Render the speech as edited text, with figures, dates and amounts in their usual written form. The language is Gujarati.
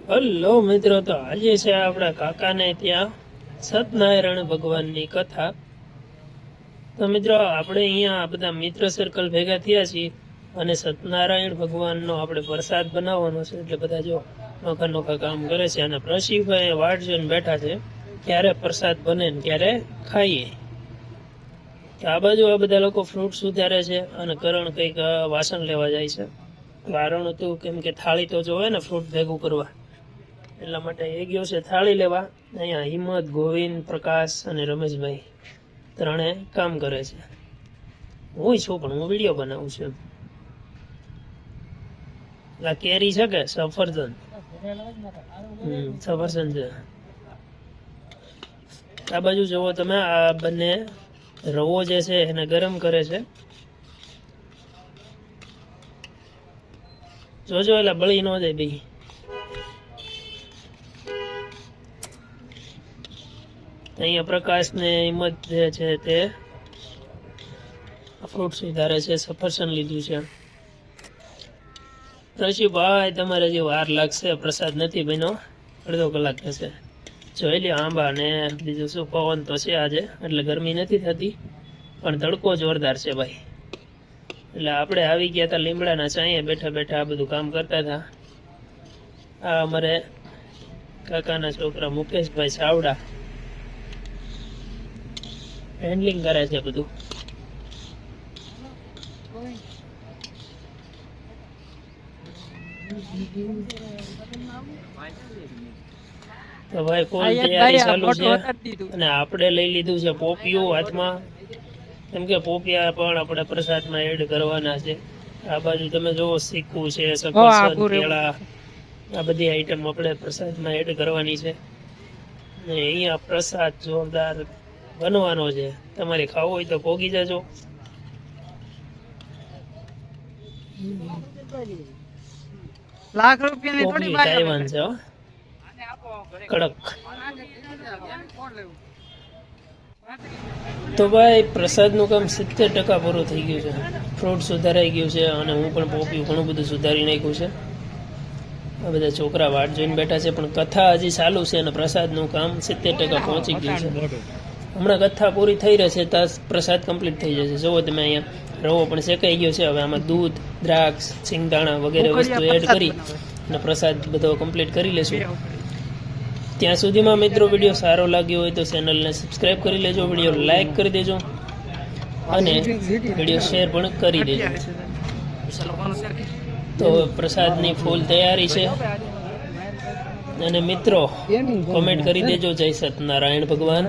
હલો મિત્રો, તો આજે છે આપણા કાકાને ત્યાં સત્યનારાયણ ભગવાનની કથા. તો મિત્રો આપણે અહીંયા બધા મિત્ર સર્કલ ભેગા થયા છીએ અને સત્યનારાયણ ભગવાનનો આપણે પ્રસાદ બનાવવાનો છે. એટલે બધા જો નોખા નોખા કામ કરે છે અને પ્રશિવભાઈ વાટ જોઈને બેઠા છે ક્યારે પ્રસાદ બને ને ક્યારે ખાઈએ. તો આ બાજુ આ બધા લોકો ફ્રૂટ સુધારે છે અને કરણ કંઈક વાસણ લેવા જાય છે. કારણ હતું કેમ કે થાળી તો જોવે ને ફ્રૂટ ભેગું કરવા, એટલા માટે એ ગયો છે થાળી લેવા. અહીંયા હિંમત, ગોવિંદ, પ્રકાશ અને રમેશભાઈ ત્રણે કામ કરે છે. હું છું પણ હું વિડીયો બનાવું છું. આ કેરી છે કે સફરજન? સફરજન છે. આ બાજુ જુઓ તમે, આ બંને રવો જે છે એને ગરમ કરે છે. જોજો એટલે બળી ન જાય બી. અહીંયા પ્રકાશ ને હિંમત જે છે તે ફ્રૂટ સુધારે છે. સફરજન લીધું છે. રશીભાઈ તમારે જે વાર લાગશે, પ્રસાદ નથી બન્યો, અડધો કલાક થશે. જોઈ લ્યો આંબા ને બીજું શું, પવન તો છે આજે એટલે ગરમી નથી થતી, પણ તડકો જોરદાર છે ભાઈ. એટલે આપણે આવી ગયા હતા લીમડાના છાંયે બેઠા બેઠા આ બધું કામ કરતા હતા. આ અમારે કાકાના છોકરા મુકેશભાઈ ચાવડા હેન્ડલિંગ કરે છે બધું. તો ભાઈ ફૂલ તૈયારી ચાલુ છે અને આપણે લઈ લીધું છે પોપિયું હાથમાં, કેમ કે પોપિયા પણ આપણે પ્રસાદમાં એડ કરવાના છે. આ બાજુ તમે જોવો સિક્કુ છે, સફરજન, કેળા, આ બધી આઈટમ આપણે પ્રસાદમાં એડ કરવાની છે. અને અહીંયા પ્રસાદ જોરદાર બનવાનો છે. તમારે ખાવું હોય તો પોગી જજો. લાખ રૂપિયાની થોડી તાઇવાન છે કડક. તો ભાઈ પ્રસાદનું કામ 70% પૂરું થઈ ગયું છે. ફ્રૂટ સુધારાઈ ગયું છે અને હું પણ પોપિયું ઘણું બધું સુધારી નાખ્યું છે. આ બધા છોકરા વાટ જોઈને બેઠા છે, પણ કથા હજી ચાલુ છે અને પ્રસાદનું કામ 70% પહોંચી ગયું છે. હમણાં કથા પૂરી થઈ રહેશે ત્યાં પ્રસાદ કમ્પ્લીટ થઈ જશે. જુઓ તમે અહીંયા રવો પણ શેકાઈ ગયો છે. હવે આમાં દૂધ, દ્રાક્ષ, સિંગદાણા વગેરે વસ્તુ એડ કરી અને પ્રસાદ બધો કમ્પ્લીટ કરી લેશું. ત્યાં સુધીમાં મિત્રો વિડીયો સારો લાગ્યો હોય તો ચેનલને સબસ્ક્રાઈબ કરી લેજો, વિડીયો લાઈક કરી દેજો અને વિડીયો શેર પણ કરી દેજો. તો પ્રસાદની ફૂલ તૈયારી છે અને મિત્રો કોમેન્ટ કરી દેજો જય સત્યનારાયણ ભગવાન.